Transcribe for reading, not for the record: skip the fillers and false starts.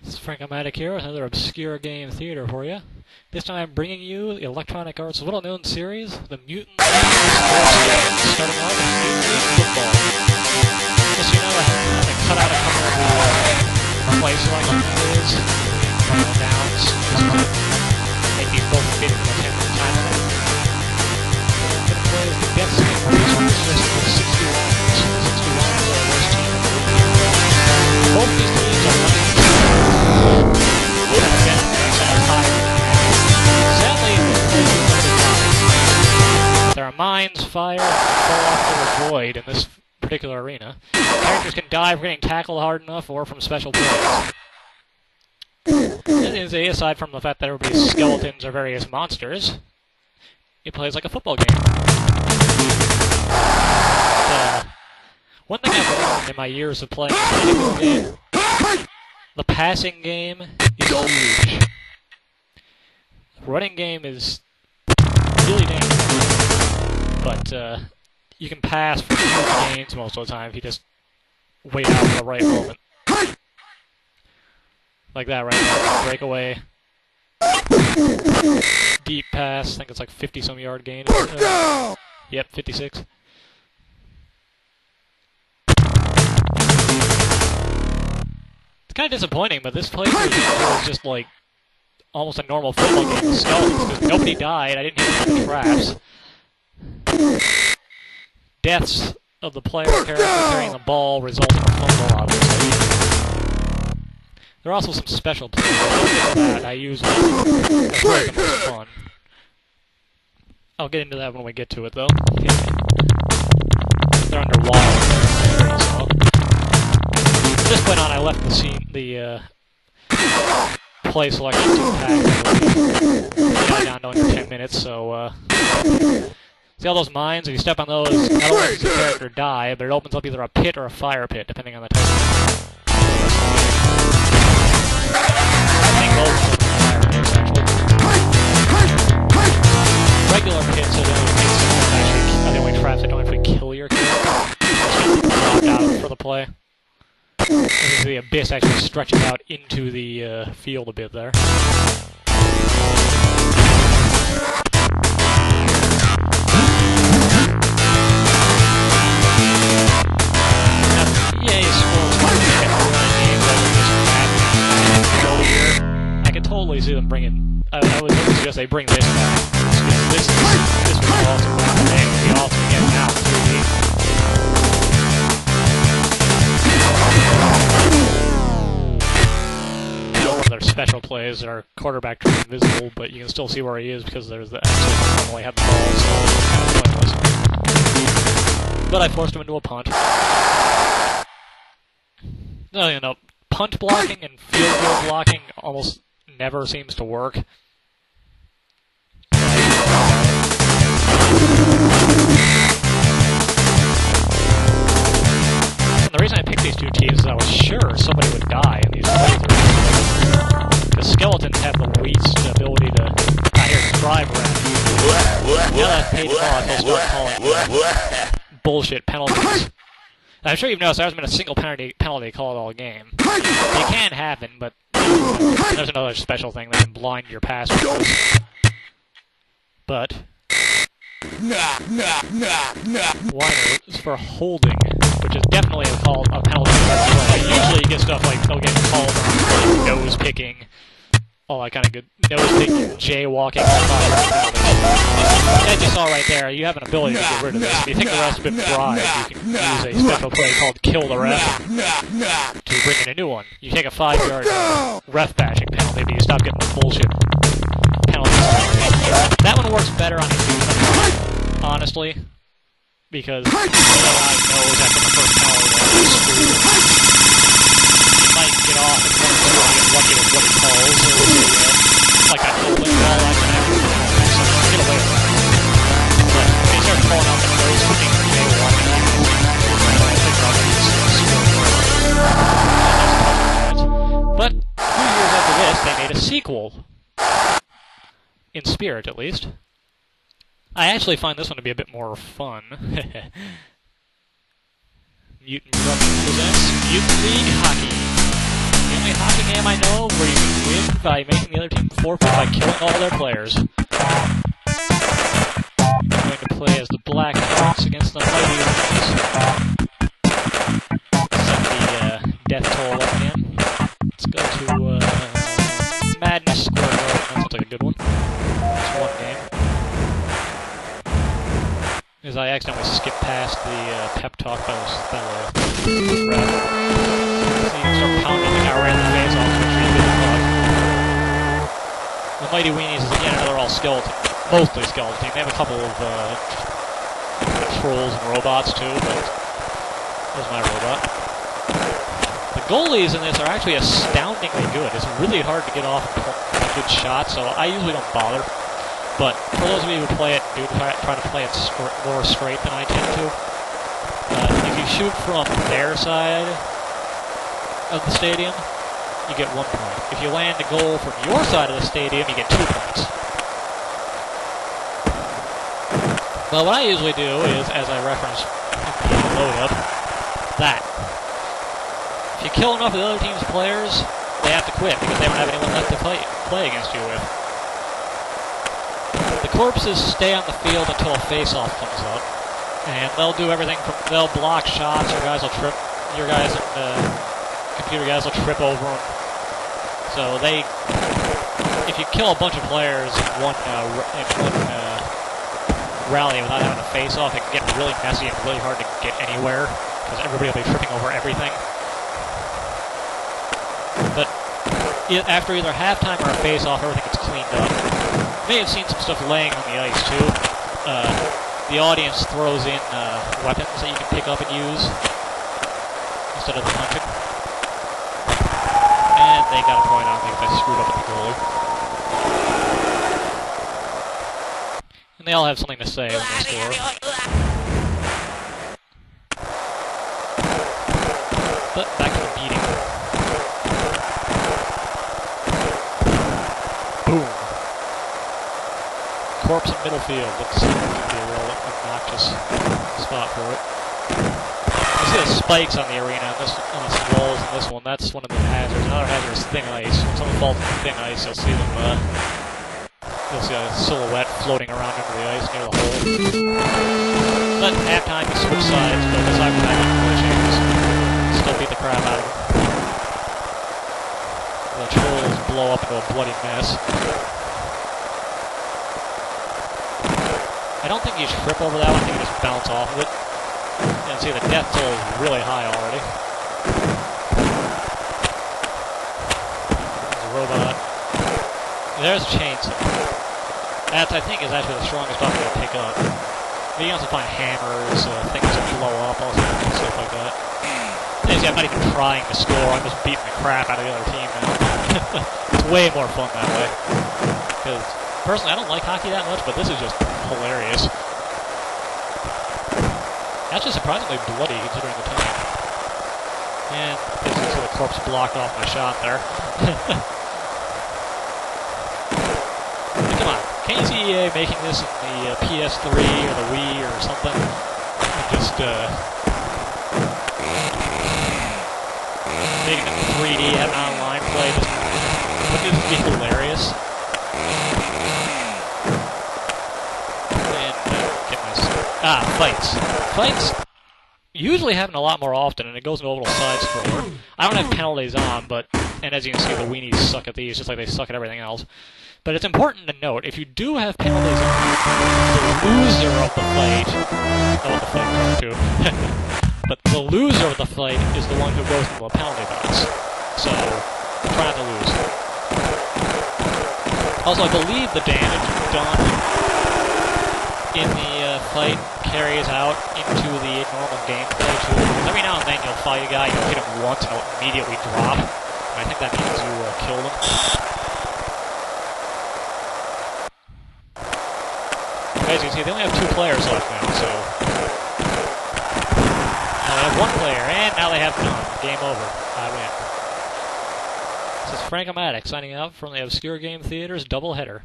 This is Frankomatic here with another obscure game theater for you. This time I'm bringing you the Electronic Arts' little-known series, the Mutant League Football, starting off with Mutant League Football. Just so you know, I cut out a couple of the plays like plays, downs, just to make these both fit in the 10-minute time limit. I'm going to play as the Death Skin Racers, just with 61. 61 is our worst team in the league. Both these teams are running. There are mines, fire, and fall off the void in this particular arena. Characters can die from getting tackled hard enough or from special plays. Aside from the fact that everybody's skeletons are various monsters, it plays like a football game. One thing I've learned in my years of playing this particular game, the passing game is huge. The running game is really dangerous, but you can pass for huge gains most of the time if you just wait out for the right moment. Like that right there, breakaway, deep pass, I think it's like 50-some yard gain. Yep, 56. It's kind of disappointing, but this playthrough is just like almost a normal football game with skeletons, because nobody died, I didn't hit any traps. Deaths of the player character carrying the ball result in a fumble, obviously. There are also some special plays that I use as really the most fun. I'll get into that when we get to it, though. They're underwater. So. From this point on, I left the scene, the play selection to pack. Got down to under 10 minutes, so see all those mines? If you step on those, not only does the character die, but it opens up either a pit or a fire pit, depending on the type. I think those are the fire pits, actually. Regular pits are the only things that are the only traps that don't actually kill your character. Just get out for the play. The abyss actually stretches out into the field a bit there. I could totally see them bringing. I would suggest they bring this back. This was awesome. It would be awesome to get now through one of their special plays, our quarterback turns invisible, but you can still see where he is because there's the actually normally have the ball, so it's kind of pointless. But I forced him into a punt. No, you know, punt blocking and field goal blocking almost never seems to work. And the reason I picked these two teams is I was sure somebody would die in these playthroughs. The skeletons have the least ability to drive around. Now that I've paid off, they'll start calling bullshit penalties. And I'm sure you've noticed there hasn't been a single penalty called all game. It can happen, but there's another special thing that can blind your passers. But one is for holding, which is definitely a penalty. Usually you get stuff like they'll get called on nose picking, all that kind of good nose picking, jaywalking. As you saw right there, you have an ability to get rid of this. If you think the ref's been bribed, you can use a special play called Kill the Ref to bring in a new one. You take a 5-yard ref bashing penalty, but you stop getting the bullshit penalties. That one works better on a honestly, because the guy knows after the first penalty that he's screwed. He might get off and get lucky with what he calls, or like a holding ball, I can actually get away with that. But if he starts calling out the nose picking and jaywalking, but 2 years after this, they made a sequel. In spirit, at least. I actually find this one to be a bit more fun. Mutant presents Mutant League Hockey. The only hockey game I know by making the other team forfeit by killing all their players. I'm going to play as the Black Hawks against the Mighty Wings. Set the death toll up again. Let's go to Madness Square Garden. That sounds like a good one. Just one game. As I accidentally skipped past the pep talk by the ref. So you can start pounding the guy right in the face off to retrieve the puck. The Mighty Weenies is again another all-skeleton, mostly skeleton team. They have a couple of trolls and robots too, but there's my robot. The goalies in this are actually astoundingly good. It's really hard to get off a good shot, so I usually don't bother. But for those of you who play it, do try to play it more straight than I tend to. If you shoot from their side of the stadium, you get 1 point. If you land a goal from your side of the stadium, you get 2 points. Well, what I usually do is, as I referenced in the load-up, that. If you kill enough of the other team's players, they have to quit because they don't have anyone left to play against you with. The corpses stay on the field until a face-off comes up, and they'll do everything from they'll block shots. Your guys will trip. Your guys, computer guys, will trip over them. So if you kill a bunch of players in one rally without having a face-off, it can get really messy and really hard to get anywhere because everybody will be tripping over everything. But after either halftime or a face-off, everything gets cleaned up. You may have seen some stuff laying on the ice, too. The audience throws in weapons that you can pick up and use instead of the punching. And they got a point on me because I screwed up with the goalie. And they all have something to say when they score. But back to the meeting. Boom. Corpse in middle field. Looks like it could be a real obnoxious spot for it. You see the spikes on the arena, on the walls in this one. That's one of the hazards. Another hazard is thin ice. When someone falls into thin ice, you'll see them. You'll see a silhouette floating around under the ice near the hole. But at halftime, you switch sides, but aside from that, you can play changes. Still beat the crap out of them. The trolls blow up into a bloody mess. I don't think you trip over that one, I think you just bounce off of it. You can see the death toll is really high already. There's a robot. There's a chainsaw. That, I think, is actually the strongest weapon to pick up. You can also find hammers, things that blow up, all sorts of stuff like that. And see, I'm not even trying to score, I'm just beating the crap out of the other team now. It's way more fun that way. Because, personally, I don't like hockey that much, but this is just hilarious. Actually surprisingly bloody considering the time. And you can see the corpse blocked off my shot there. Come on, can't you see EA making this in the PS3 or the Wii or something? And just making it 3D, having online play, wouldn't this be hilarious? Fights. Fights usually happen a lot more often, and it goes into a little side scroller. I don't have penalties on, and as you can see, the weenies suck at these, just like they suck at everything else. But it's important to note, if you do have penalties on, the loser of the fight, know what the fight comes to, but the loser of the fight is the one who goes into a penalty box. So, try not to lose. Also, I believe the damage done in the fight carries out into the normal gameplay too. Because every now and then you'll fight a guy, you'll hit him once and he'll immediately drop. And I think that means you kill them. As you can see, they only have 2 players left now, so... Now they have 1 player, and now they have none. Game over. I win. This is Frankomatic signing out from the Obscure Game Theater's doubleheader.